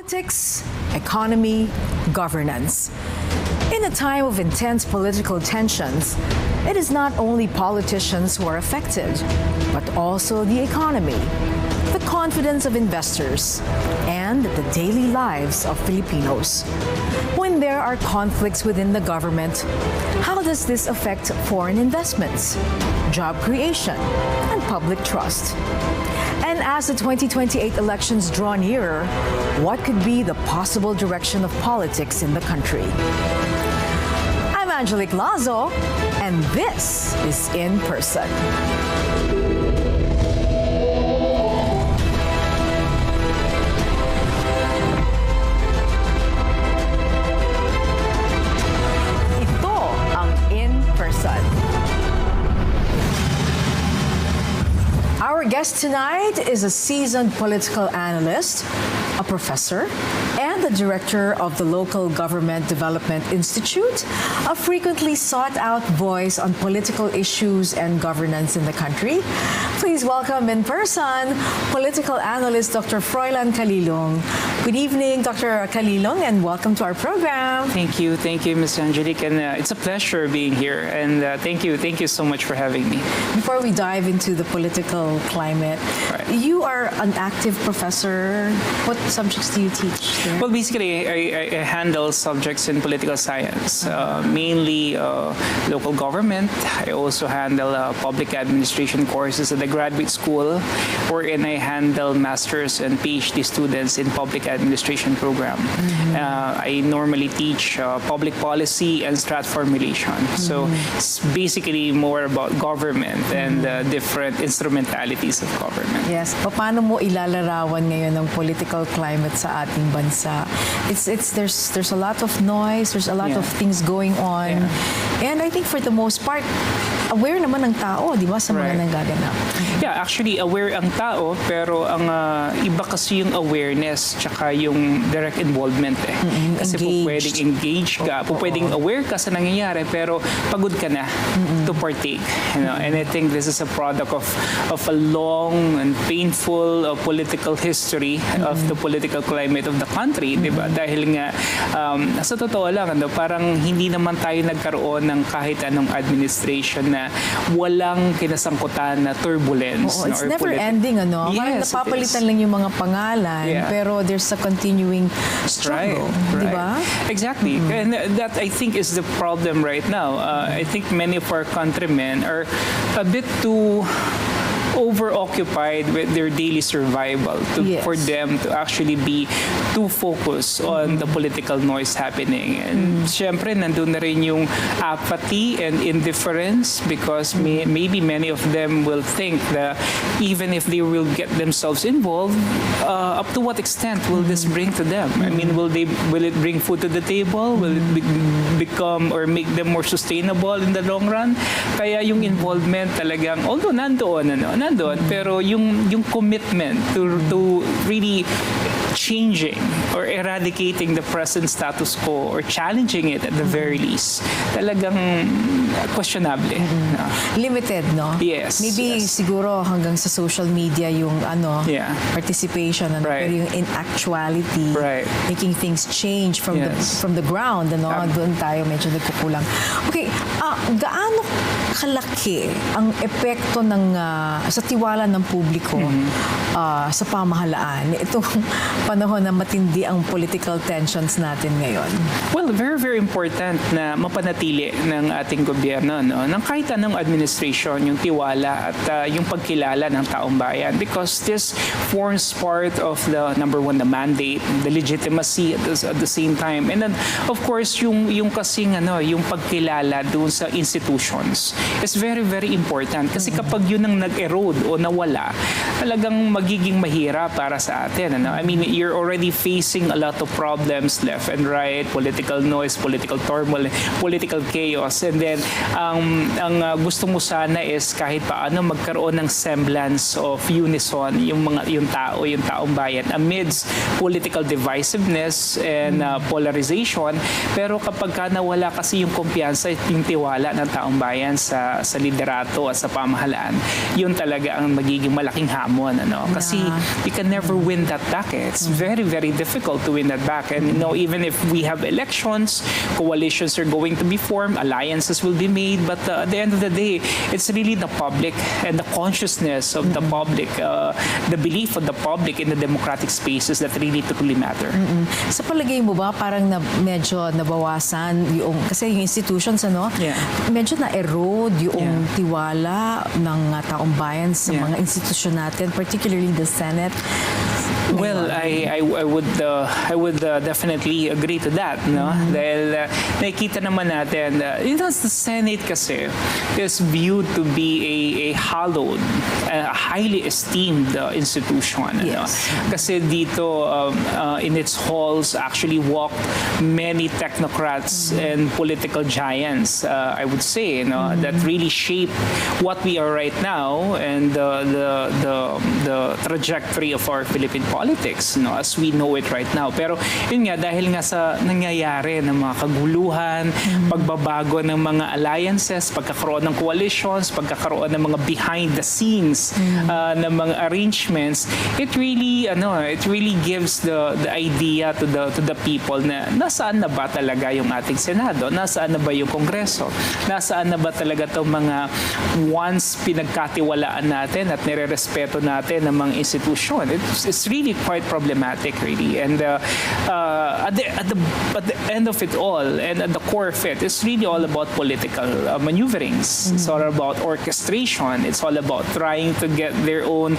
Politics, economy, governance. In a time of intense political tensions, it is not only politicians who are affected, but also the economy, the confidence of investors, and the daily lives of Filipinos. When there are conflicts within the government, how does this affect foreign investments, job creation, and public trust? And as the 2028 elections draw nearer, what could be the possible direction of politics in the country? I'm Angelique Lazo, and this is In Person. Ito ang In Person. Our guest tonight is a seasoned political analyst, a professor, and the director of the Local Government Development Institute, a frequently sought-out voice on political issues and governance in the country. Please welcome in person political analyst Dr. Froilan Calilung. Good evening, Dr. Calilung, and welcome to our program. Thank you, Ms. Angelique, and it's a pleasure being here. And thank you so much for having me. Before we dive into the political climate, you are an active professor. What subjects do you teach there? Well, basically, I handle subjects in political science, mainly local government. I also handle public administration courses at the graduate school, wherein I handle master's and PhD students in public administration program. I normally teach public policy and strat formulation. So it's basically more about government and different instrumentalities of government. Yes. Paano mo ilalarawan ngayon ng political climate sa ating bansa? There's a lot of noise, there's a lot of things going on. And I think for the most part, aware naman ng tao, di ba, sa mga nanggaganap? Yeah, actually aware ang tao, pero ang iba kasi yung awareness tsaka yung direct involvement eh. Kasi po pwedeng engage ka, po pwedeng aware ka sa nangyayari, pero pagod ka na to partake. You know? And I think this is a product of a long and painful political history of the political climate of the country, di ba? Dahil nga, sa totoo lang, ano, parang hindi naman tayo nagkaroon ng kahit anong administration na walang kinasangkutan na turbulence. It's never ending, ano? Yes, napapalitan lang yung mga pangalan, pero there's a continuing struggle, di ba? Exactly. And that, I think, is the problem right now. I think many of our countrymen are a bit too over-occupied with their daily survival for them to actually be too focused on the political noise happening. And syempre, nandun na rin yung apathy and indifference because maybe many of them will think that even if they will get themselves involved, up to what extent will this bring to them? I mean, will it bring food to the table? Will it become or make them more sustainable in the long run? Kaya yung involvement talagang, although nandoon, pero yung commitment to really changing or eradicating the present status quo or challenging it at the very least, talagang questionable. Limited, no? Yes. Maybe siguro hanggang sa social media yung participation, pero yung in actuality, making things change from the ground, ano? Doon tayo medyo nagkukulang. Okay, gaano kalaki ang epekto ng sa tiwala ng publiko sa pamahalaan itong panahon na matindi ang political tensions natin ngayon? Well, very, very important na mapanatili ng ating gobyerno, no? Ng kahit anong administration, yung tiwala at yung pagkilala ng taong bayan, because this forms part of the, number one, the mandate, the legitimacy at the same time. And then, of course, yung kasing yung pagkilala doon sa institutions is very, very important. Kasi kapag yun ang nag-erode o nawala, talagang magiging mahirap para sa atin. Ano? I mean, you're already facing a lot of problems left and right, political noise, political turmoil, political chaos. And then, ang gusto mo sana is kahit paano magkaroon ng semblance of unison yung taong bayan amidst political divisiveness and polarization. Pero kapag nawala kasi yung kumpiyansa, yung tiwala ng taong bayan sa sa liderato at sa pamahalaan, yun talaga ang magiging malaking hamon, ano? Kasi you can never win that back. It's very, very difficult to win that back. And even if we have elections, coalitions are going to be formed, alliances will be made, but at the end of the day, it's really the public and the consciousness of the public, the belief of the public in the democratic spaces that really truly matter. Sa palagay mo ba parang medyo nabawasan yung kasi yung institutions medyo na-erode yung tiwala ng taong bayan sa mga institusyon natin, particularly the Senate? Well, I would definitely agree to that, no? Dahil nakikita naman natin, the Senate kasi is viewed to be a hallowed, highly esteemed institution. Yes. Kasi dito, in its halls, actually walked many technocrats and political giants, I would say, that really shape what we are right now and the trajectory of our Philippine politics, as we know it right now. Pero yun nga, dahil nga sa nangyayari ng mga kaguluhan, pagbabago ng mga alliances, pagkakaroon ng coalitions, pagkakaroon ng mga behind the scenes ng mga arrangements, it really gives the idea to the people na nasaan na ba talaga yung ating Senado, nasaan na ba yung Kongreso, nasaan na ba talaga itong mga once pinagkatiwalaan natin at nirerespeto natin ng mga institusyon. It's really quite problematic, really. And at the end of it all, and at the core of it, it's really all about political maneuverings. It's all about orchestration. It's all about trying to get their own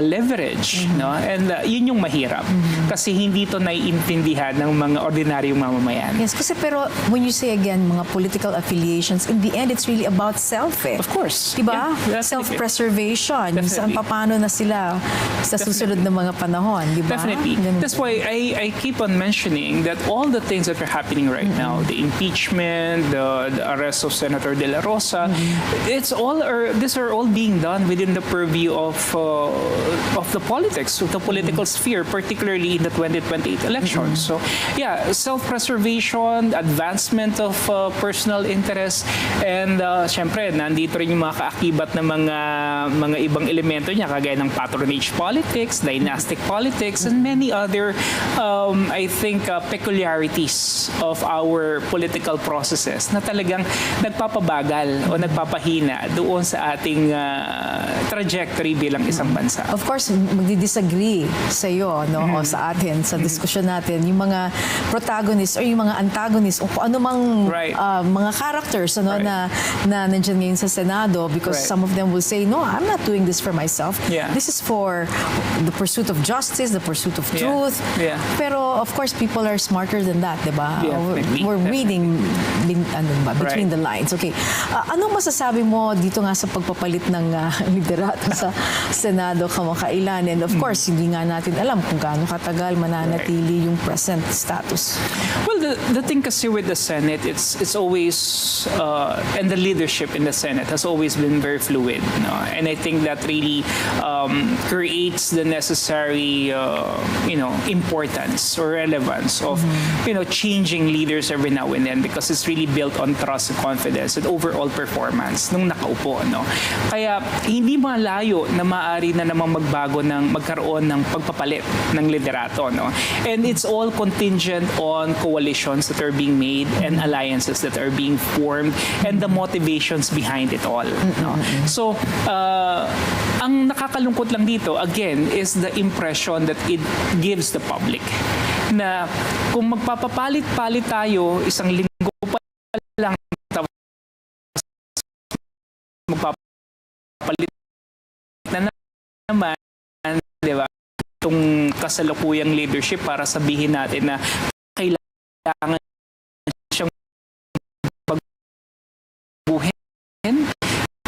leverage. No? And yun yung mahirap. Kasi hindi ito naiintindihan ng mga ordinaryong mamamayan. Yes, kasi pero when you say again, mga political affiliations, in the end, it's really about self. Of course. Diba? Yeah, Self-preservation. Saan paano na sila sa susunod na mga panahon, diba? Definitely. That's why I keep on mentioning that all the things that are happening right now, the impeachment, the arrest of Senator De La Rosa, these are all being done within the purview of the politics, of the political sphere, particularly in the 2028 elections. So, yeah, self-preservation, advancement of personal interest, and syempre, nandito rin yung mga kaakibat na mga ibang elemento niya, kagaya ng patronage politics, dynastic politics, and many other, I think, peculiarities of our political processes na talagang nagpapabagal o nagpapahina doon sa ating trajectory bilang isang bansa. Of course, magdi-disagree sa iyo, o sa atin, sa diskusyon natin, yung mga protagonists or yung mga antagonists o kung ano mang mga characters na nandiyan ngayon sa Senado, because some of them will say, no, I'm not doing this for myself. This is for the pursuit of justice, the pursuit of truth. Pero of course, people are smarter than that, diba? We're reading between the lines. Okay. Anong masasabi mo dito nga sa pagpapalit ng liderato sa Senado kamakailan? And of course, hindi nga natin alam kung gaano katagal mananatili yung present status. Well, the thing kasi with the Senate, it's always, and the leadership in the Senate has always been very fluid. And I think that really creates the necessary, importance or relevance of, changing leaders every now and then, because it's really built on trust and confidence and overall performance nung nakaupo. Kaya hindi malayo na maaari na namang magkaroon ng pagpapalit ng liderato. And it's all contingent on coalitions that are being made and alliances that are being formed and the motivations behind it all. So, ang nakakalungkot lang dito, again, is the impression that it gives the public na kung magpapapalit-palit tayo isang linggo pa lang, tapos magpapalit na naman, di ba, itong kasalukuyang leadership para sabihin natin na kailangan siyang baguhin.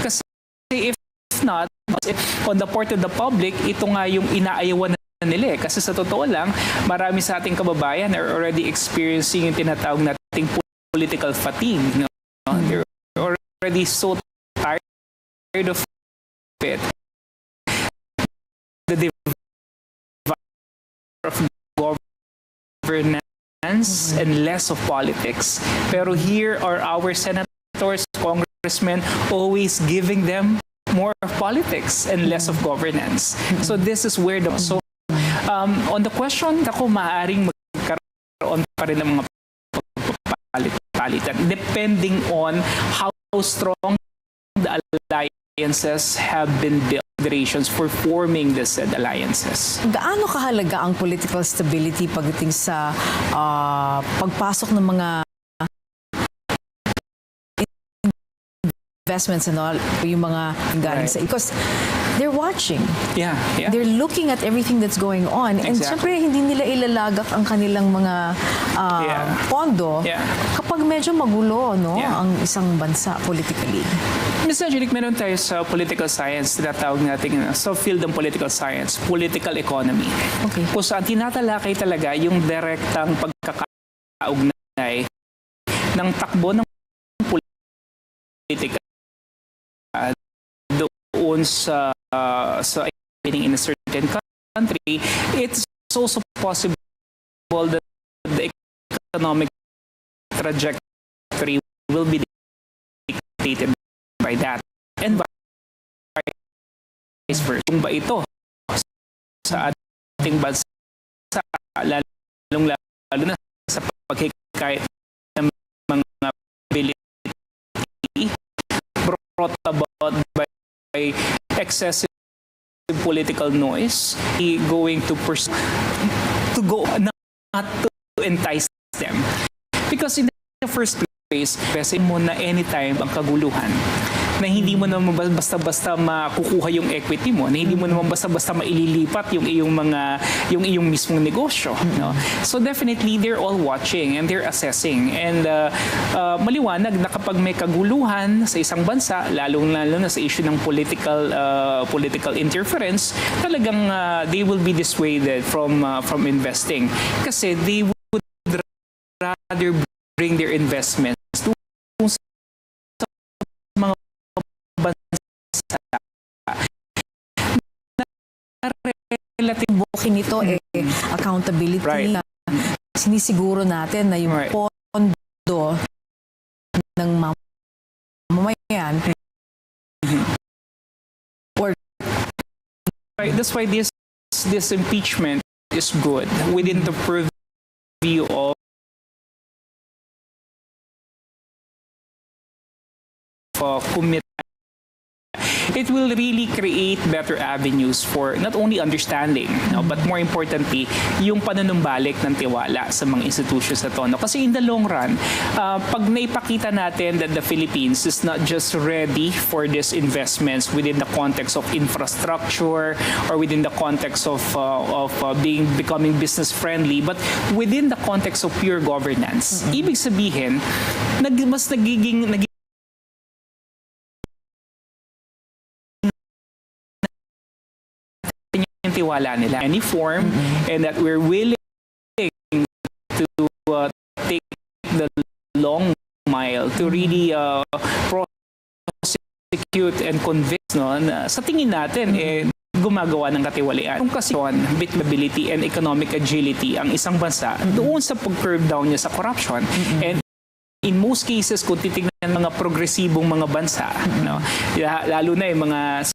Kasi if not, on the part of the public, ito nga yung inaayawan nila. Kasi sa totoo lang, marami sa ating kababayan are already experiencing yung tinatawag nating political fatigue. They're already so tired of it. The divide of governance and less of politics. Pero here are our senators, congressmen, congressmen always giving them more of politics and less of governance. So this is where on the question, ako maaaring magkaroon pa rin ng mga palitan depending on how strong the alliances have been built, for forming the said alliances. Gaano kahalaga ang political stability pagdating sa pagpasok ng mga investments and all, yung mga galing sa, because they're watching. Yeah. They're looking at everything that's going on. And syempre, hindi nila ilalagak ang kanilang mga pondo kapag medyo magulo, no, ang isang bansa politically. Ms. Angelique, meron tayo sa political science, tinatawag natin sa field ng political science, political economy. Okay. Kung saan tinatalakay talaga yung direktang pagkakaugnay ng takbo ng politika doon sa happening in a certain country. It's also possible that the economic trajectory will be dictated by that, and vice versa. Kung ba ito sa ating bansa, lalong-lalo na sa paghikayat ng mga ability brought about by excessive political noise, going to pursue, to go, not to entice them. Because in the first place, kasi mo na anytime ang kaguluhan, na hindi mo naman basta-basta makukuha yung equity mo, na hindi mo naman basta-basta maililipat yung iyong mismong negosyo, no? So definitely they're all watching and they're assessing, and maliwanag na kapag may kaguluhan sa isang bansa, lalong-lalo na sa issue ng political interference, talagang they will be dissuaded from investing, kasi they would rather bring their investments to mga bansa na relative bukin nito accountability, na sinisiguro natin na yung pondo ng mamamayan that's why this impeachment is good within the purview of commitment. It will really create better avenues for not only understanding, no, but more importantly, yung panunumbalik ng tiwala sa mga institutions na to. No? Kasi in the long run, pag naipakita natin that the Philippines is not just ready for these investments within the context of infrastructure or within the context of becoming business friendly, but within the context of pure governance, ibig sabihin, mas nagiging tiwala nila any form, and that we're willing to take the long mile to really prosecute and convince, no, na sa tingin natin gumagawa ng katiwalian. Kung kasi bitability and economic agility ang isang bansa doon sa pag-curb down niya sa corruption, and in most cases kung titignan ng mga progresibong mga bansa, no, lalo na yung mga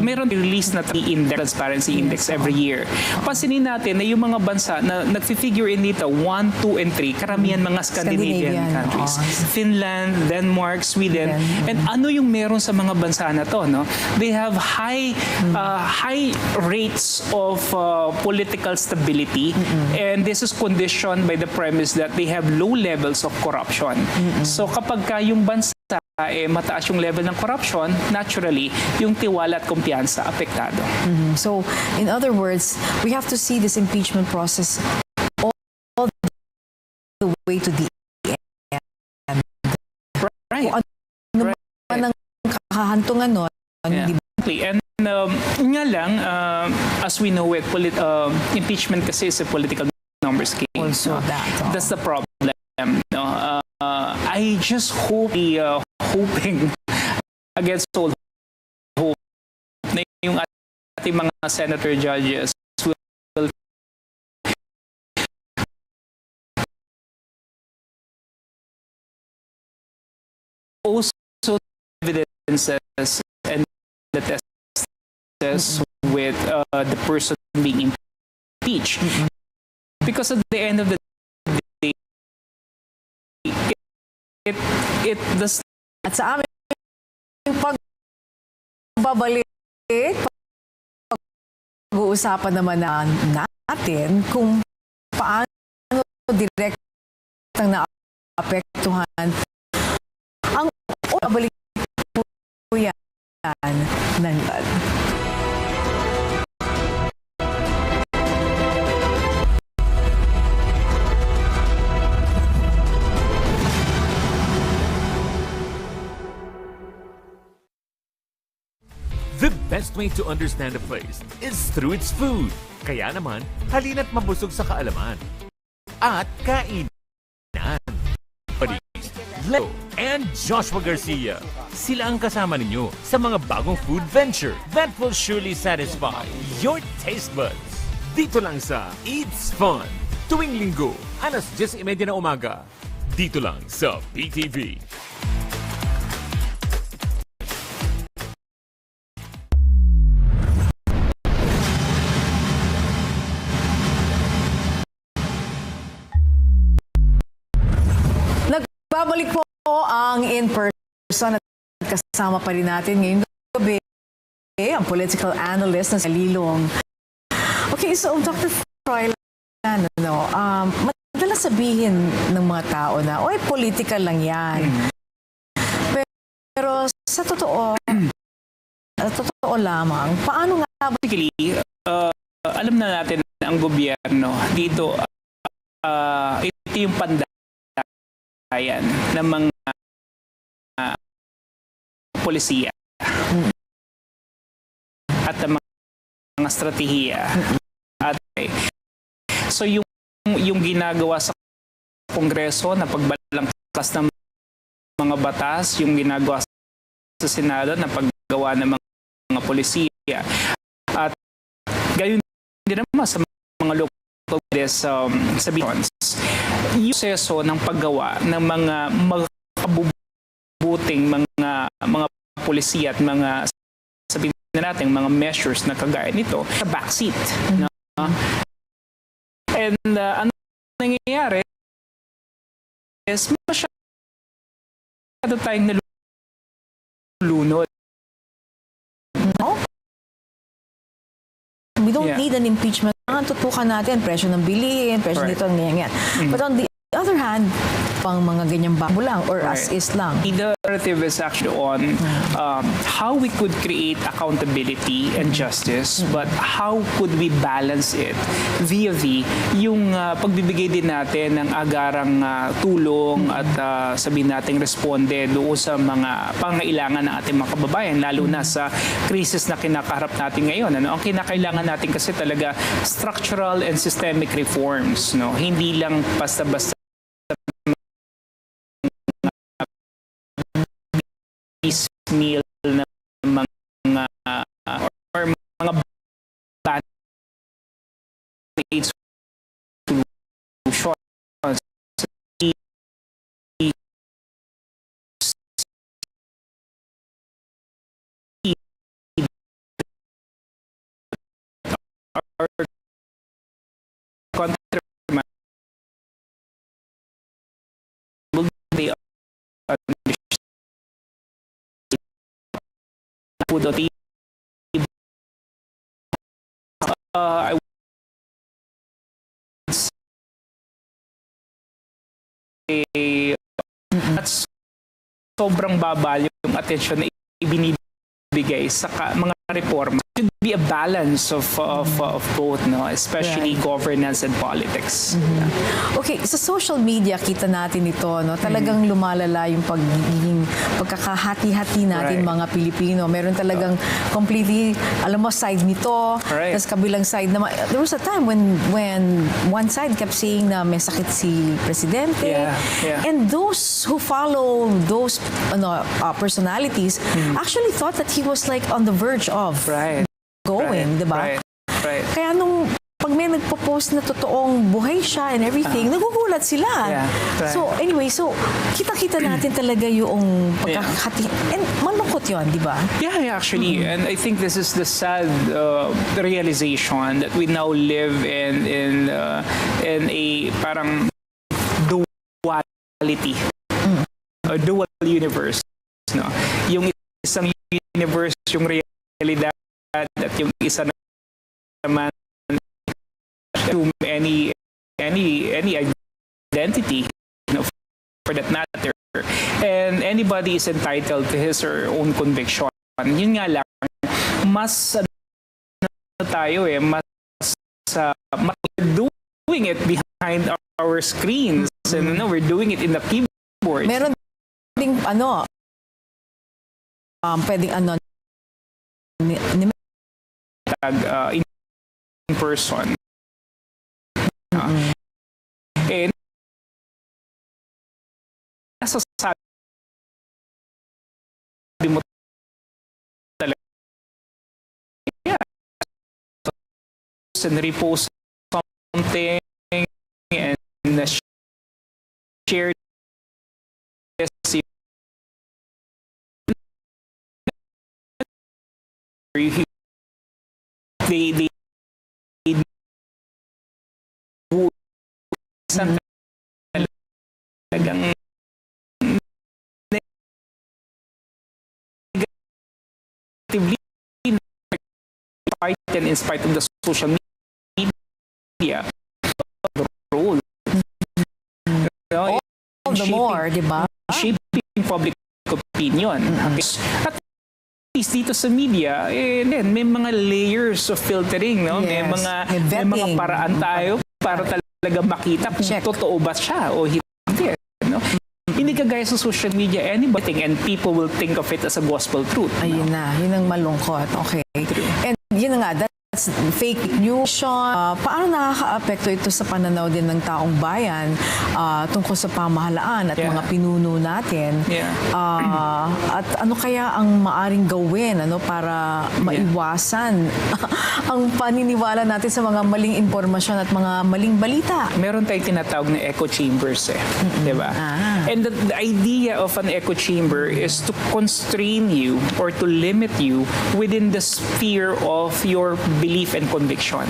meron release na transparency index every year. Pansinin natin na yung mga bansa na nag-figure in dito 1, 2, and 3, karamihan mga Scandinavian countries. Finland, Denmark, Sweden. And ano yung meron sa mga bansa na to, no? They have high rates of political stability, and this is conditioned by the premise that they have low levels of corruption. So kapag yung bansa mataas yung level ng corruption, naturally, yung tiwala at kumpiyansa apektado. So, in other words, we have to see this impeachment process all the way to the end. Right. Ano man ang kahantungan nun, di ba? And nga lang, as we know it, impeachment kasi is a political numbers game. Also that's the problem. No? I just hope hoping against all hope na yung ating mga senator judges will also evidences and the tests with the person being impeached. Because at the end of the day, it does. At sa aming pagbabalik, pag-uusapan naman natin kung paano direktang naapektuhan ang balik po yan ng The best way to understand a place is through its food. Kaya naman, halina't mabusog sa kaalaman. At kainan. Leo and Joshua Garcia. Sila ang kasama ninyo sa mga bagong food venture that will surely satisfy your taste buds. Dito lang sa It's Fun. Tuwing linggo, alas 10:30 na umaga. Dito lang sa PTV. Babalik po ang in-person at kasama pa rin natin ngayong gabi ang political analyst na Calilung. Okay, so Dr. Froilan, madalas sabihin ng mga tao na, oy, political lang yan. Pero sa totoo lamang, paano nga ba? Basically, alam na natin ang gobyerno dito, ito yung pandayan ng mga polisiya at ang mga strategiya. At so yung ginagawa sa Kongreso na pagbalangkas ng mga batas, yung ginagawa sa Senado na paggawa ng mga polisiya, at gayon din naman sa mga local subdivisions, yung proseso ng paggawa ng mga makabubuting mga polisiya at mga, sabihin na natin, mga measures na kagaya nito sa backseat. No? And ano nangyayari is masyado tayong nalulunod. No? We don't need an impeachment. Tutukan natin, presyo ng bilihin, presyo nito, ganyan. But on the other hand, pang mga ganyang bako lang or as is lang. The narrative is actually on how we could create accountability and justice, but how could we balance it via yung pagbibigay din natin ng agarang tulong at sabihin natin responde doon sa mga pangailangan ng ating mga kababayan, lalo na sa krisis na kinakaharap natin ngayon. Ano? Ang kinakailangan natin kasi talaga structural and systemic reforms, no? Hindi lang basta-basta piecemeal na mga or mga band-aid solutions. I would say that's sobrang baba yung atensyon na ibinibigay sa mga reforma. Should be a balance of both, no, especially governance and politics. Okay, sa social media kita natin ito, no, talagang lumalala yung pagkakahati-hati natin mga Pilipino. Meron talagang completely, alam mo, side nito, tapos kabilang side naman. There was a time when one side kept saying na may sakit si Presidente. And those who follow those personalities actually thought that he was like on the verge of going, di ba? Right. Kaya nung pag may nagpo-post na totoong buhay siya and everything, nagugulat sila. Yeah, right. So anyway, kita-kita natin talaga yung pagkakati. And malungkot yun, di ba? Yeah, actually. And I think this is the sad realization that we now live in a parang duality. A dual universe. No? Yung isang universe, yung realidad, at yung isa naman to any identity, for that matter, and anybody is entitled to his or own conviction. Yun nga lang, mas tayo mas doing it behind our screens, and we're doing it in the keyboard. Meron ding pwedeng in person. And nasasabi mo talaga and repost something and share this, they do isang talagang negatively in spite of the social media role. All the more, di ba? Shaping public opinion. At least dito sa media, then may mga layers of filtering, no? Yes. May mga paraan tayo para talaga makita kung totoo ba siya o hindi. No? Hindi kagaya sa social media, anybody and people will think of it as a gospel truth. Ayun na, yun ang malungkot. Okay. And yun na nga, that's fake news. Paano nakaka-apekto ito sa pananaw din ng taong bayan tungkol sa pamahalaan at mga pinuno natin? At ano kaya ang maaring gawin para maiwasan ang paniniwala natin sa mga maling impormasyon at mga maling balita? Meron tayong tinatawag na echo chambers diba? And the idea of an echo chamber is to constrain you or to limit you within the sphere of your belief and conviction.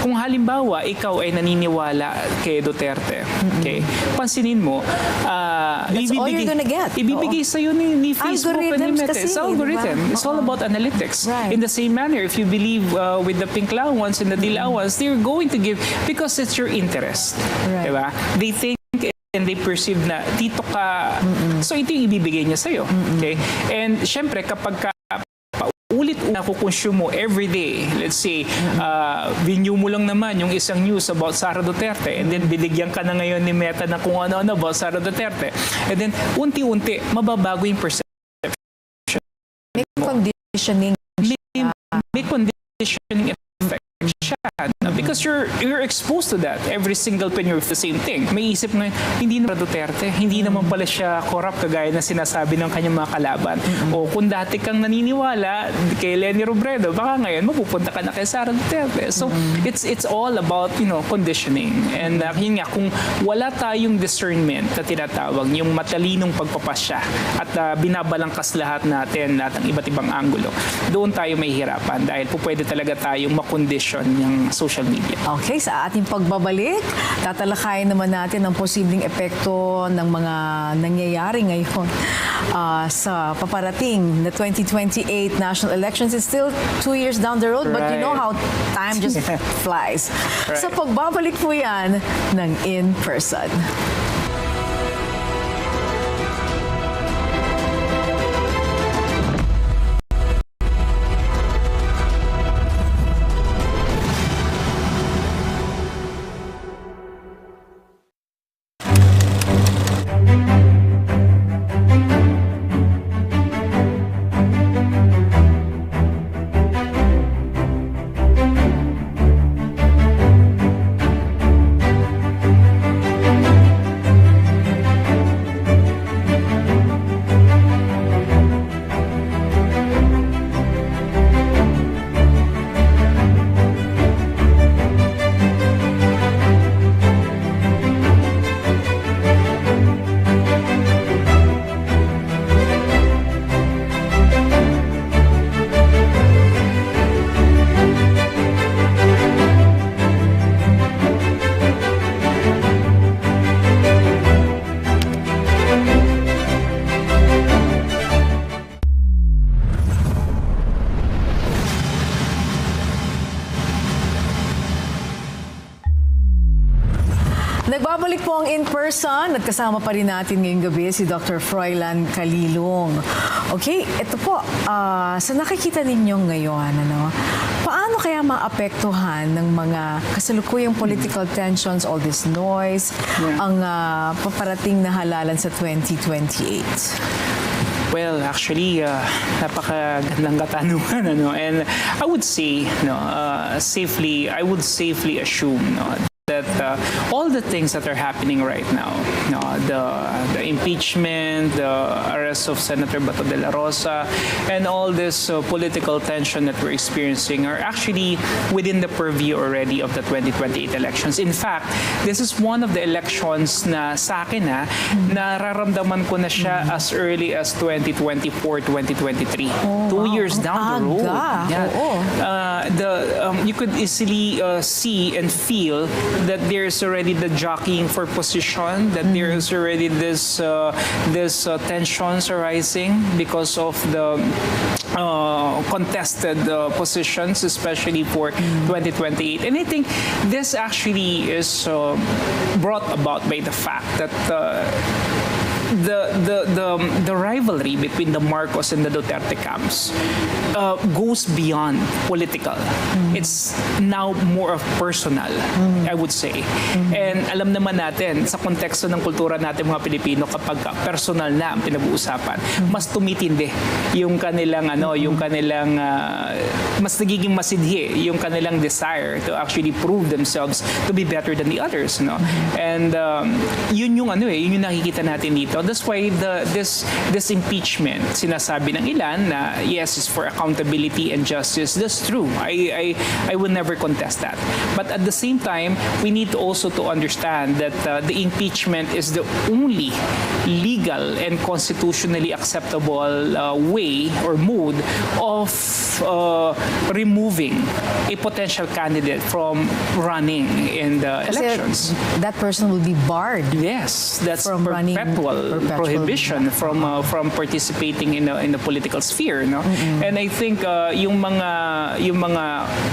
Kung halimbawa, ikaw ay naniniwala kay Duterte, okay? Pansinin mo, that's all you're gonna get. Ibibigay sa'yo ni Facebook and ni Meta. It's algorithm. Diba? It's all about analytics. Right. In the same manner, if you believe with the Pinkla ones and the Dila ones, they're going to give because it's your interest. Right. Diba? They think and they perceive na dito ka, so ito yung ibibigay niya sa'yo. Okay? And syempre, kapag ka ulit na kukonsume mo every day, let's say, renew mo lang naman yung isang news about Sara Duterte and then binigyan ka na ngayon ni Meta na kung ano-ano about Sara Duterte. And then, unti-unti, mababago yung perception. May conditioning. May conditioning effect siya. Because you're exposed to that every single time you're the same thing. May isip ngayon, hindi naman Duterte, hindi naman pala siya corrupt kagaya na sinasabi ng kanyang mga kalaban. O kung dati kang naniniwala kay Leni Robredo, baka ngayon mapupunta ka na kay Sara Duterte. So it's all about conditioning. And yun nga, kung wala tayong discernment na tinatawag, yung matalinong pagpapasya at binabalangkas lahat natin at ang iba't ibang anggulo, doon tayo may hirapan dahil po pwede talaga tayong makondisyon yung social media. Okay, sa ating pagbabalik, tatalakayin naman natin ang posibleng epekto ng mga nangyayari ngayon sa paparating na 2028 national elections. It's still 2 years down the road, but you know how time just flies. Right. Sa pagbabalik po yan ng In Person. Nagbabalik po ang in-person at kasama pa rin natin ngayong gabi si Dr. Froilan Calilung. Okay, ito po, sa nakikita ninyo ngayon, paano kaya maapektuhan ng mga kasalukuyang political tensions, all this noise, ang paparating na halalan sa 2028? Well, actually, napakagandang katanungan, and I would say, I would safely assume, that all the things that are happening right now, the impeachment, the arrest of Senator Bato de la Rosa, and all this political tension that we're experiencing are actually within the purview already of the 2028 elections. In fact, this is one of the elections na sa akin nararamdaman ko na siya as early as 2024, 2023. 2 years down the road. You could easily see and feel that there's already the jockeying for position, that there's already this tensions arising because of the contested positions, especially for 2028. And I think this actually is brought about by the fact that the rivalry between the Marcos and the Duterte camps goes beyond political. It's now more of personal, I would say. And alam naman natin, sa konteksto ng kultura natin mga Pilipino, kapag personal na ang pinag-uusapan, mas tumitindi yung kanilang, mas nagiging masidhi yung kanilang desire to actually prove themselves to be better than the others. And yun yung nakikita natin dito. That's why this impeachment, sinasabi ng ilan na yes, it's for accountability and justice. That's true. I will never contest that. But at the same time, we need also to understand that the impeachment is the only legal and constitutionally acceptable way or mode of removing a potential candidate from running in the elections. That person will be barred. Yes, that's from perpetual prohibition from participating in the political sphere, And I think yung mga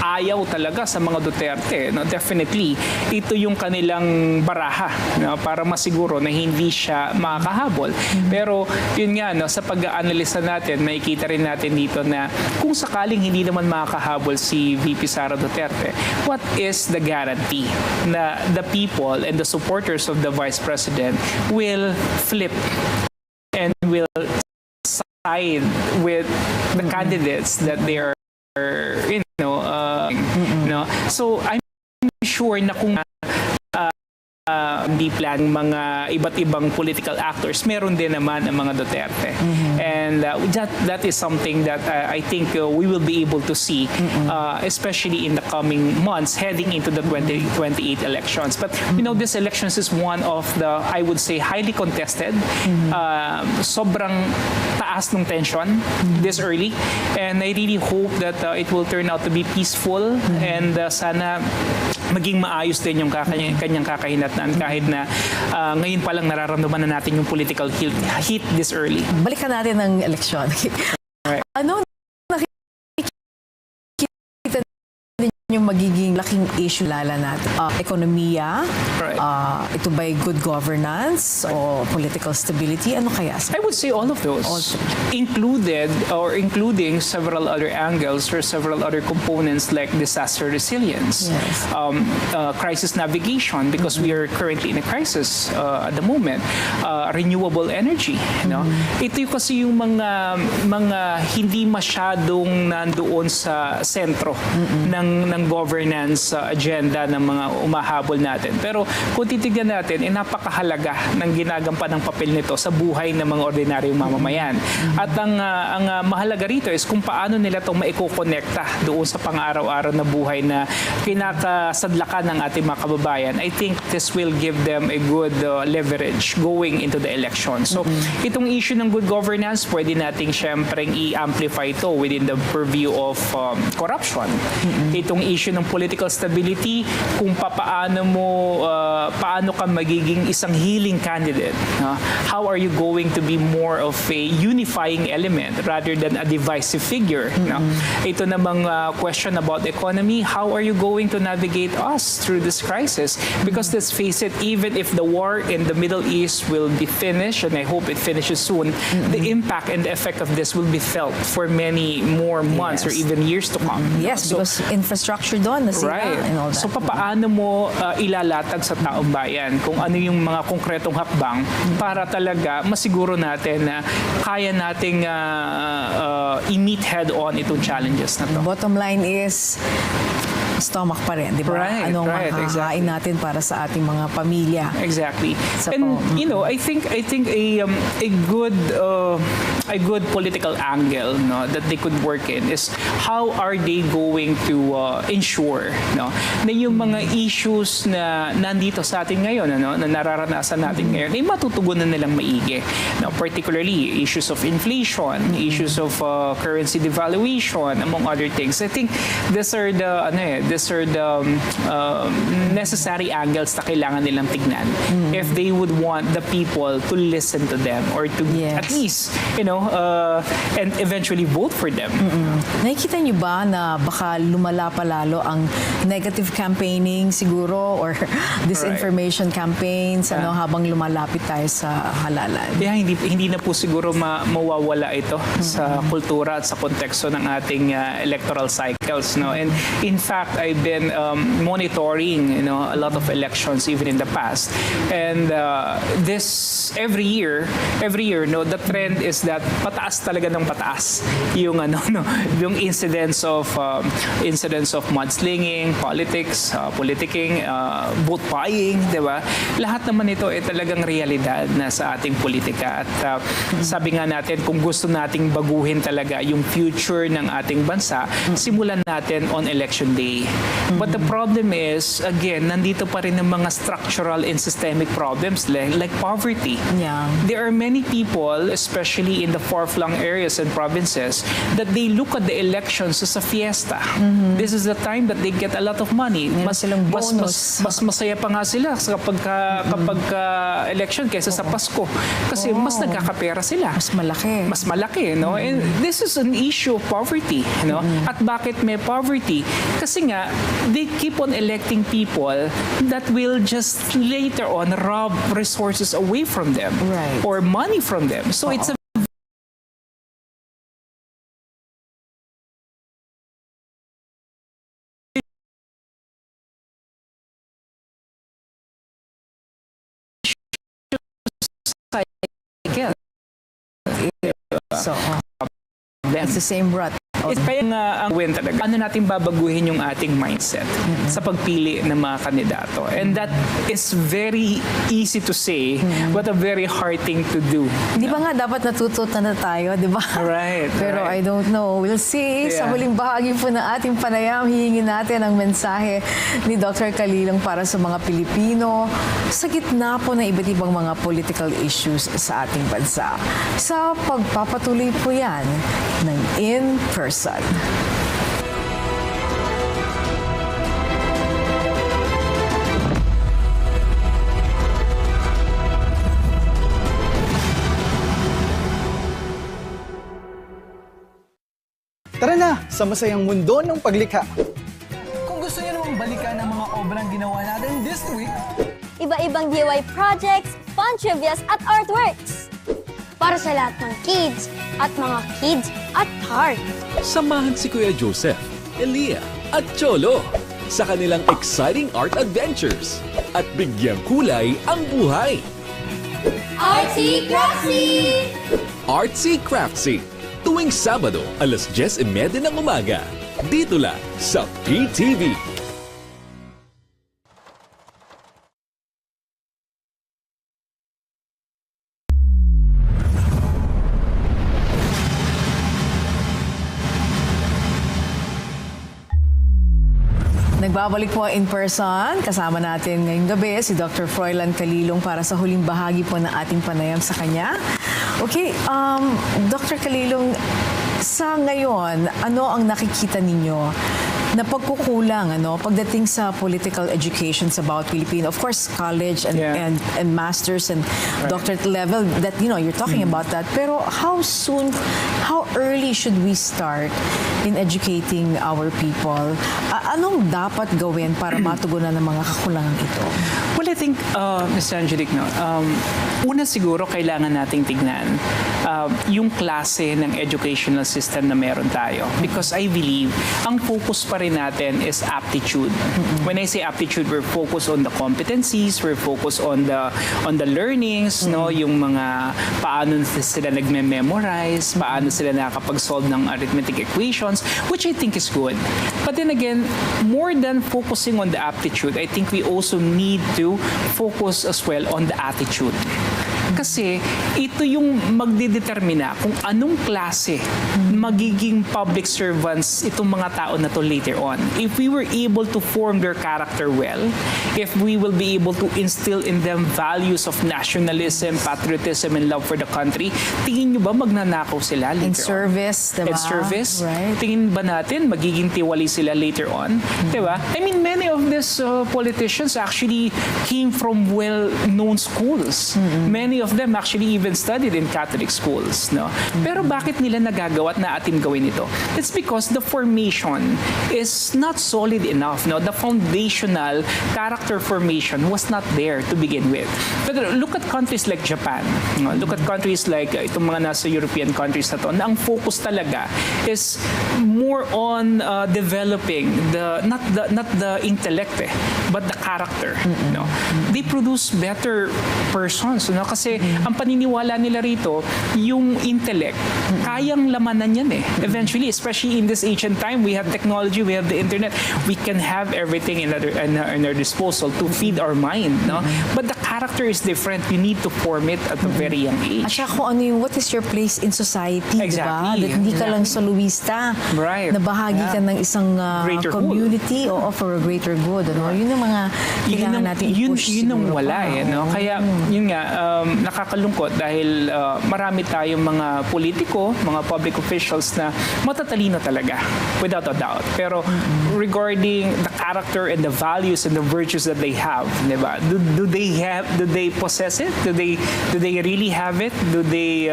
ayaw talaga sa mga Duterte, definitely ito yung kanilang baraha, para masiguro na hindi siya makakahabol. Pero yun nga, sa pag-aanalisa natin, makikita rin natin dito na kung sakaling hindi naman makakahabol si VP Sara Duterte, what is the guarantee na the people and the supporters of the Vice President will flip and will side with the candidates that they are, So I'm sure na kung hindi plan mga iba't ibang political actors, meron din naman ang mga Duterte. And that is something that I think we will be able to see, especially in the coming months heading into the 2028 elections. But this elections is one of the, I would say, highly contested. Sobrang taas ng tension this early, and I really hope that it will turn out to be peaceful, and sana maging maayos din yung kanyang kakahinatnan, kahit na ngayon pa lang nararamdaman na natin yung political heat this early. Balikan natin ng eleksyon. Right. Ano nakikita yung magiging laking issue lala natin? Ekonomiya? Right. Ito ba'y good governance o political stability? Ano kaya? I would say all of those, including several other angles or several other components like disaster resilience, yes. Crisis navigation, because we are currently in a crisis at the moment, renewable energy. Ito yung kasi yung mga hindi masyadong nandoon sa sentro ng governance agenda ng mga umahabol natin. Pero kung titignan natin, napakahalaga ng ginagampan ng papel nito sa buhay ng mga ordinaryong mamamayan. At ang mahalaga rito is kung paano nila itong maiko-connecta doon sa pang-araw-araw na buhay na kinakasadlakan ng ating mga kababayan. I think this will give them a good leverage going into the election. So, itong issue ng good governance, pwede nating syempreng i-amplify ito within the purview of corruption. Itong issue ng political stability, kung paano ka magiging isang healing candidate. How are you going to be more of a unifying element rather than a divisive figure? Ito namang question about economy, how are you going to navigate us through this crisis? Because let's face it, even if the war in the Middle East will be finished, and I hope it finishes soon, the impact and the effect of this will be felt for many more months or even years to come. Yes, because infrastructure doon nasira and all that. So paano mo ilalatag sa taong bayan kung ano yung mga konkretong hakbang para talaga masiguro natin na kaya nating i-meet head-on itong challenges na to. Bottom line is, stomach pa rin, di ba? Anong makakain natin para sa ating mga pamilya. Exactly. And I think a good political angle that they could work in is how are they going to ensure na yung mga issues na nandito sa atin ngayon, na nararanasan natin ngayon, ay matutugunan nilang maigi. Particularly issues of inflation, issues of currency devaluation, among other things. I think these are the necessary angles na kailangan nilang tignan if they would want the people to listen to them or to at least, and eventually vote for them. Nakikita niyo ba na baka lumala pa lalo ang negative campaigning siguro or disinformation campaigns habang lumalapit tayo sa halalan? Kaya hindi na po siguro mawawala ito sa kultura at sa konteksto ng ating electoral cycles. And in fact, I've been monitoring a lot of elections even in the past, and this every year the trend is that pataas talaga ng pataas yung yung incidents of mudslinging, politics, politicking, vote buying, di ba? Lahat naman ito ay talagang realidad na sa ating politika, at sabi nga natin, kung gusto nating baguhin talaga yung future ng ating bansa, simulan natin on election day. But the problem is, again, nandito pa rin ang mga structural and systemic problems like poverty. There are many people, especially in the far-flung areas and provinces, that they look at the elections as a fiesta. This is the time that they get a lot of money. Mas masaya pa nga sila kapag election kaysa sa Pasko. Kasi mas nagkakapera sila. Mas malaki, And this is an issue of poverty, At bakit may poverty? Kasi nga, they keep on electing people that will just later on rob resources away from them or money from them. So it's a cycle. So, it's the same rut. Kaya nga ang win talaga, ano natin babaguhin yung ating mindset sa pagpili ng mga kandidato. And that is very easy to say, but a very hard thing to do. Di ba nga dapat natututo na tayo, di ba? Pero I don't know. We'll see. Sa huling bahagi po ng ating panayam, hihingin natin ang mensahe ni Dr. Calilung para sa mga Pilipino sa gitna po ng iba't ibang mga political issues sa ating bansa. Sa pagpapatuloy po yan ng In Person. Tara na sa masayang mundo ng paglikha. Kung gusto niyo namang balikan ang mga obrang ginawa natin this week, iba-ibang DIY projects, fun trivias at artworks. Para sa lahat ng kids at mga kids at heart. Samahan si Kuya Joseph, Elia at Cholo sa kanilang exciting art adventures at bigyang kulay ang buhay. Artsy Craftsy! Artsy Craftsy, tuwing Sabado, 10:30 ng umaga. Dito lang sa PTV. Nagbabalik po in person. Kasama natin ngayong gabi si Dr. Froilan Calilung para sa huling bahagi po ng ating panayam sa kanya. Okay, Dr. Calilung, sa ngayon, ano ang nakikita ninyo na pagkukulang pagdating sa political education sa bawat Pilipino. Of course, college and Yeah. and masters and doctorate level that you're talking about that. Pero how early should we start in educating our people? Anong dapat gawin para matugunan ng mga kakulangan ito? Well, I think, Ms. Angelique, una siguro kailangan nating tignan yung klase ng educational system na meron tayo. Because I believe, ang focus pa rin natin is aptitude. When I say aptitude, we're focused on the competencies, we're focused on the learnings, yung mga paano sila nagme-memorize, paano sila nakakapag-solve ng arithmetic equations, which I think is good. But then again, more than focusing on the aptitude, I think we also need to focus as well on the attitude. Kasi ito yung magdidetermina kung anong klase magiging public servants itong mga tao na to later on. If we were able to form their character well, if we will be able to instill in them values of nationalism, patriotism, and love for the country, tingin nyo ba magnanakaw sila later In service, on? diba? In service? Right. Tingin ba natin magiging tiwali sila later on? Diba? I mean, many of these politicians actually came from well-known schools. Many of them actually even studied in Catholic schools. No? Pero bakit nila nagagawa at naatin gawin ito? It's because the formation is not solid enough. No? The foundational character formation was not there to begin with. But look at countries like Japan. No? Look at countries like itong mga nasa European countries na to, na ang focus talaga is more on developing not the intellect but the character. No? They produce better persons. No? Kasi ang paniniwala nila rito, yung intellect, kayang lamanan yan eventually, especially in this ancient time, we have technology, we have the internet, we can have everything in our disposal to feed our mind. No? But the character is different. You need to form it at a very young age. At saka kung what is your place in society, Exactly. diba? That hindi ka lang soloista, Right. na bahagi ka ng isang Greater community o for a greater good. Yun ang mga kailangan natin i-push yun ang siguro wala pa. no? Kaya yun nga, nakakalungkot dahil marami tayong mga politiko, mga public officials na matatalino talaga, without a doubt. Pero regarding the character and the values and the virtues that they have, diba? Do they possess it? Do they really have it? Do they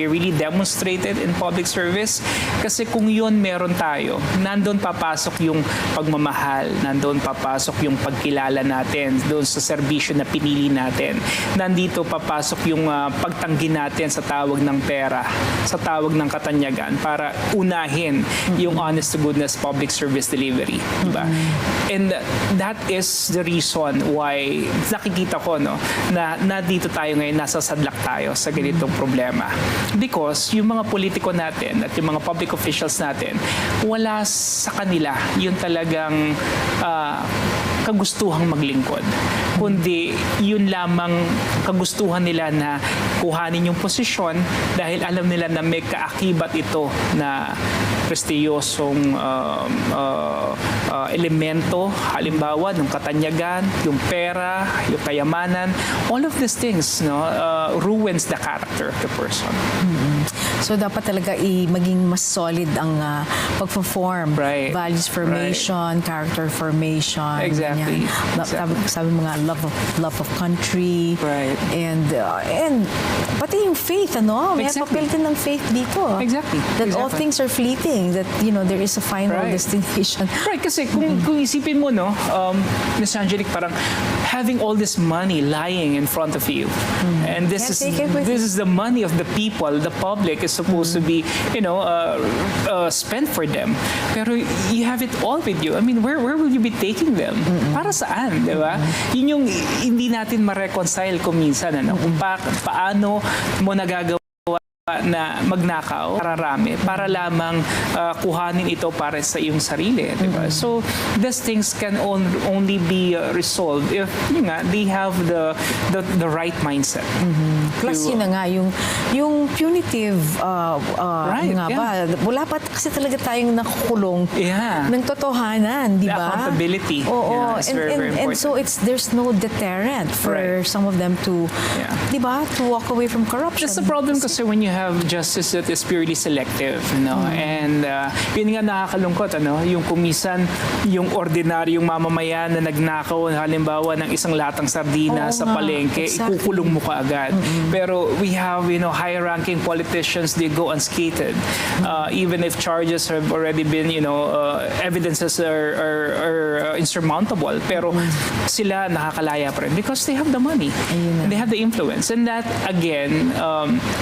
really demonstrate it in public service? Kasi kung yun meron tayo, nandun papasok yung pagmamahal, nandun papasok yung pagkilala natin doon sa serbisyo na pinili natin. Nandito papasok yung pagtanggi natin sa tawag ng pera, sa tawag ng katanyagan para unahin yung honest to goodness public service delivery, diba? And that is the reason why nakikita ko na dito tayo ngayon, nasa sadlak tayo sa ganitong problema. Because yung mga politiko natin at yung mga public officials natin, wala sa kanila yung talagang kagustuhang maglingkod, kundi yun lamang kagustuhan nila na kuhanin yung posisyon dahil alam nila na may kaakibat ito na prestiyosong elemento, halimbawa ng katanyagan, yung pera, yung kayamanan, all of these things ruins the character of the person. So dapat talaga maging mas solid ang pag-form, Right. values formation, character formation. Exactly. Ganyan. Sabi mga love of country. Right. And pati yung faith, May Exactly. papel din ng faith dito. Exactly. That all Exactly. things are fleeting, that there is a final Right. destination. Right, kasi kung isipin mo, Ms. Angelique, parang having all this money lying in front of you, and this Can't take it with is the money of the people, the public is supposed to be, spent for them. Pero you have it all with you. I mean, where will you be taking them? Para saan, di ba? Yun yung hindi natin ma-reconcile kung minsan, kung paano mo nagagawa na magnakaw, kararami, para lamang kuhanin ito para sa iyong sarili, di ba? So, these things can only be resolved if they have the right mindset. Plus yun na nga, yung punitive, Right, yun nga ba, wala pa kasi talaga tayong nakukulong Yeah. ng totohanan, di The ba? accountability. Oo, Yeah, it's very and important. so there's no deterrent for Right. some of them to, Yeah. di ba, to walk away from corruption. That's the problem kasi when you have justice that is purely selective, no? And yun nga nakakalungkot, ano? Yung kumisan, yung ordinaryong mamamayan na nagnakaw, halimbawa ng isang latang sardinas sa palengke, ikukulong mo kaagad. Pero we have, high-ranking politicians, they go unscathed. Even if charges have already been, evidences are insurmountable, pero sila nakakalaya pa rin because they have the money. They have the influence. And that, again,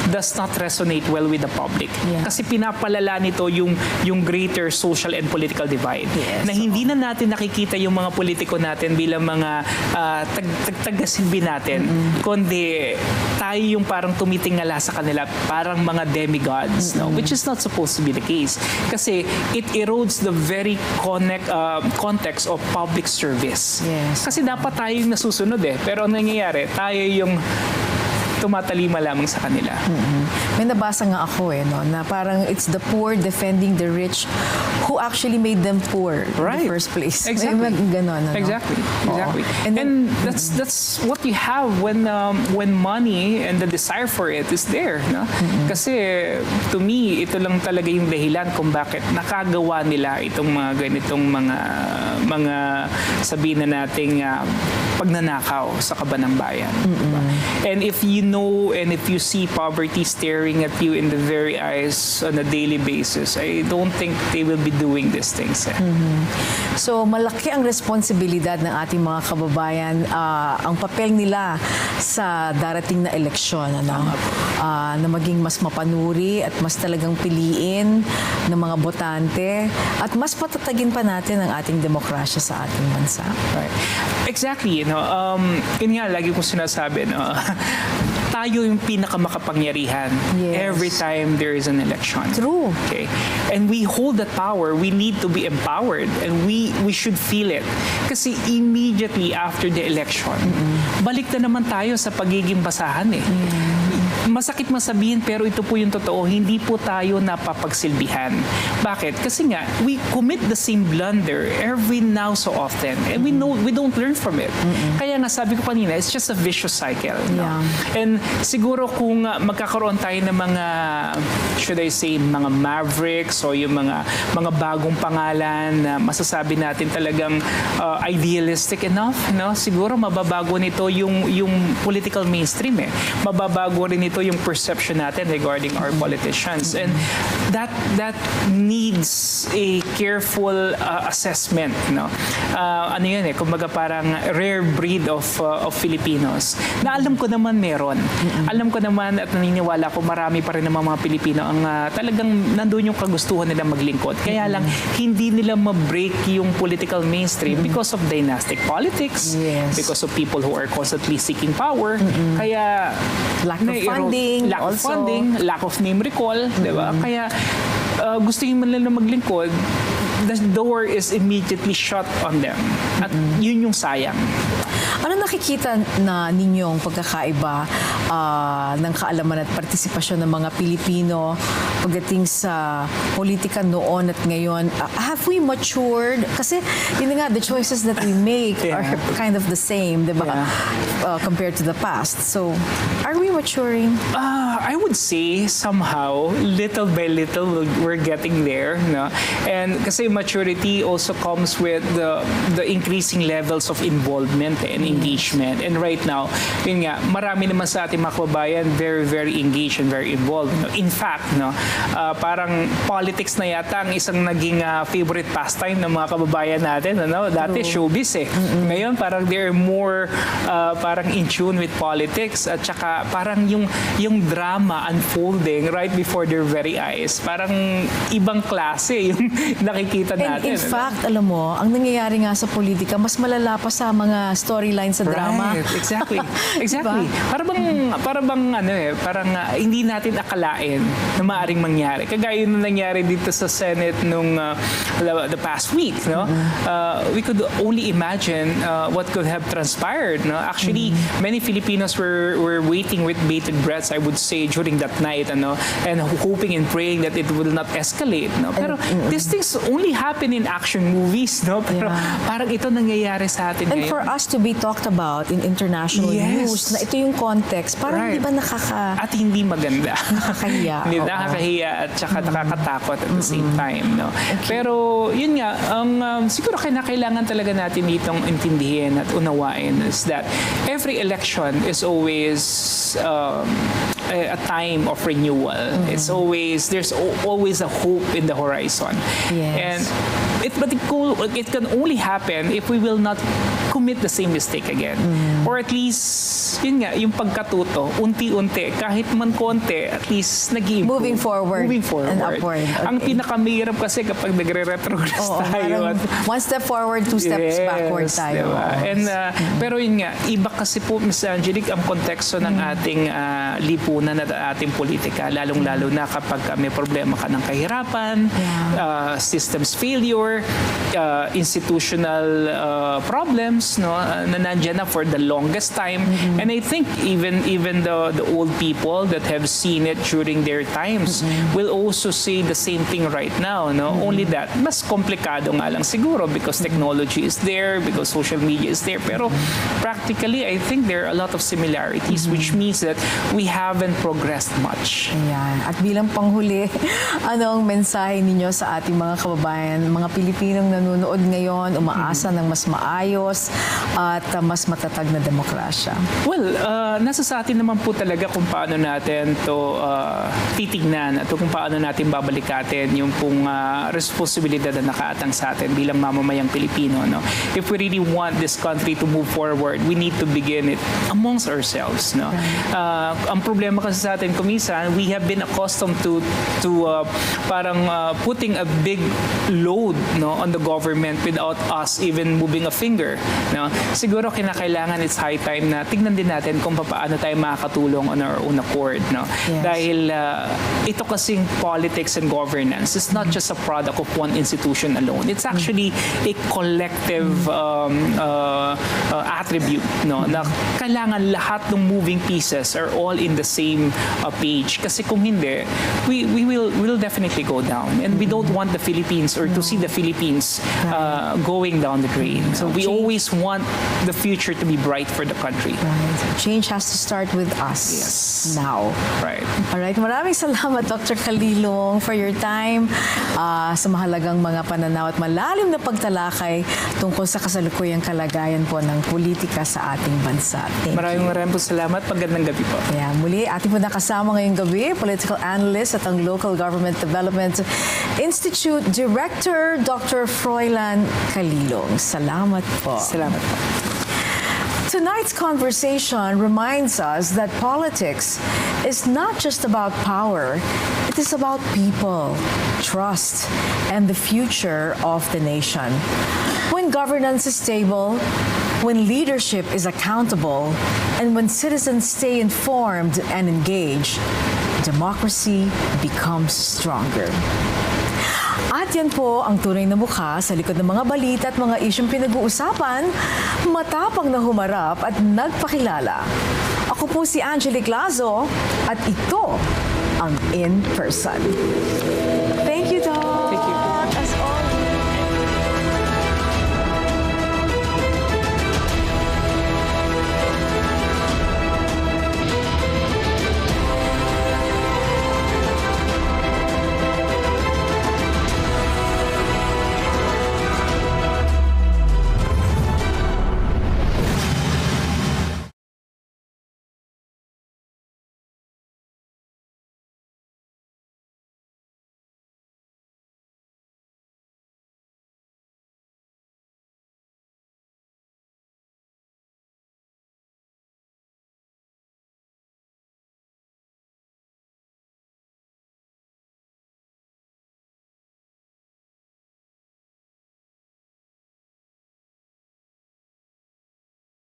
does not resonate well with the public. Kasi pinapalala nito yung greater social and political divide. Na hindi na natin nakikita yung mga politiko natin bilang mga tagasilbi natin, kundi tayo yung parang tumitingala sa kanila, parang mga demigods, no? Which is not supposed to be the case. Kasi it erodes the very context of public service. Kasi dapat tayo yung nasusunod pero ang nangyayari, tayo yung tumatalima lamang sa kanila. May nabasa nga ako na parang it's the poor defending the rich who actually made them poor in the first place. Exactly. Ganon, Exactly. And that's what you have when money and the desire for it is there. No? Kasi to me, ito lang talaga yung dahilan kung bakit nakagawa nila itong mga ganitong mga sabihin na nating pagnanakaw sa kabanang bayan. And if you know and if you see poverty staring at you in the very eyes on a daily basis, I don't think they will be doing these things. So malaki ang responsibilidad ng ating mga kababayan, ang papel nila sa darating na eleksyon, na maging mas mapanuri at mas talagang piliin ng mga botante at mas patatagin pa natin ang ating demokrasya sa ating bansa. Right. Exactly. Yun nga, lagi kong sinasabi, tayo yung pinakamakapangyarihan every time there is an election. True. Okay? And we hold that power. We need to be empowered and we should feel it. Kasi immediately after the election, balik na naman tayo sa pagiging basahan Masakit masabihin pero ito po yung totoo, hindi po tayo napapagsilbihan. Bakit? Kasi nga, we commit the same blunder every now so often and we don't learn from it. Kaya nga sabi ko kanina, it's just a vicious cycle. And siguro kung magkakaroon tayo ng mga, should I say, mga mavericks o yung mga bagong pangalan na masasabi natin talagang idealistic enough, siguro mababago nito yung political mainstream mababago rin ito yung perception natin regarding our politicians, and that needs a careful assessment. Ano yun kumbaga parang rare breed of Filipinos na alam ko naman meron. Alam ko naman at naniniwala ko marami pa rin ng mga Pilipino ang talagang nandun yung kagustuhan nila maglingkod. Kaya lang hindi nila ma-break yung political mainstream because of dynastic politics, because of people who are constantly seeking power. Kaya lack of funding, lack of name recall, di ba? Kaya gusto yung nila maglingkod, the door is immediately shut on them. At yun yung sayang. Ano nakikita na ninyong pagkakaiba ng kaalaman at partisipasyon ng mga Pilipino pagdating sa politika noon at ngayon? Have we matured? Kasi yun nga, the choices that we make are kind of the same, di ba? Compared to the past. So, are we maturing? I would say somehow, little by little, we're getting there. And kasi maturity also comes with the increasing levels of involvement and engagement. And right now, yun nga, marami naman sa ating mga kababayan very, very engaged and very involved. In fact, parang politics na yata ang isang naging favorite pastime ng mga kababayan natin. Dati showbiz Ngayon, parang they're more parang in tune with politics at saka parang yung drama unfolding right before their very eyes. Parang ibang klase yung nakikita natin. And in fact, alam mo, ang nangyayari nga sa politika, mas malala pa sa mga storyline sa drama. Right, exactly. Exactly. Parang hindi natin akalain na maaaring mangyari. Kagaya nung nangyari dito sa Senate nung the past week, we could only imagine what could have transpired. Actually, many Filipinos were waiting with bated breaths, I would say, during that night, and hoping and praying that it will not escalate. Pero these things only happen in action movies, Pero parang ito nangyayari sa atin and ngayon. for us to be be talked about in international Yes. news na ito yung context. Parang Right. di ba nakaka... At hindi maganda. Nakakahiya. Hindi, Oo. nakakahiya at saka nakakatakot at the same time. No? Pero yun nga, ang siguro kailangan talaga natin ditong intindihin at unawain is that every election is always a time of renewal. It's always, there's always a hope in the horizon. Yes. And it can only happen if we will not commit the same mistake again. Or at least, yun nga, yung pagkatuto, unti-unti, kahit man konti, at least nag-i-improve. Moving forward and upward. Okay. Ang pinakamahirap kasi kapag nagre-retrogress tayo. Parang one step forward, two steps backward tayo. Diba? And, pero yun nga, iba kasi po, Ms. Angelique, ang konteksto ng ating lipunan at ating politika, lalong-lalo na kapag may problema ka ng kahirapan, systems failure, institutional problems, no, na nandyan na for the longest time. And I think even the old people that have seen it during their times will also say the same thing right now. No? Only that, mas komplikado nga lang siguro because technology is there, because social media is there. Pero practically, I think there are a lot of similarities, which means that we haven't progressed much. Ayan. At bilang panghuli, ano ang mensahe ninyo sa ating mga kababayan, mga Pilipinong nanonood ngayon, umaasa ng mas maayos at mas matatag na demokrasya? Well, nasa sa atin naman po talaga kung paano natin to titignan at kung paano natin babalikatin yung pong responsibilidad na nakaatang sa atin bilang mamamayang Pilipino. No? If we really want this country to move forward, we need to begin it amongst ourselves. No? Ang problema kasi sa atin, kuminsan, we have been accustomed to parang putting a big load, no, on the government without us even moving a finger. No? Siguro kinakailangan, it's high time na tignan din natin kung paano tayo makakatulong on our own accord. No? Yes. Dahil ito kasing politics and governance is not just a product of one institution alone. It's actually a collective attribute, no, na kailangan lahat ng moving pieces are all in the same page. Kasi kung hindi, we'll definitely go down. And we don't want the Philippines or to see the Philippines going down the drain. So we always want the future to be bright for the country. Right. Change has to start with us now. Right. Alright, maraming salamat Dr. Calilung for your time sa mahalagang mga pananaw at malalim na pagtalakay tungkol sa kasalukuyang kalagayan po ng politika sa ating bansa. Thank you. Maraming po salamat. Magandang gabi po. Kaya muli, ating po nakasama ngayong gabi, political analyst at ang Local Government Development Institute Director, Dr. Froilan Calilung. Salamat po. Salamat po. Tonight's conversation reminds us that politics is not just about power, it is about people, trust, and the future of the nation. When governance is stable, when leadership is accountable, and when citizens stay informed and engaged, democracy becomes stronger. At yan po ang tunay na mukha sa likod ng mga balita at mga isyong pinag-uusapan, matapang na humarap at nagpakilala. Ako po si Angelique Lazo at ito ang In Person.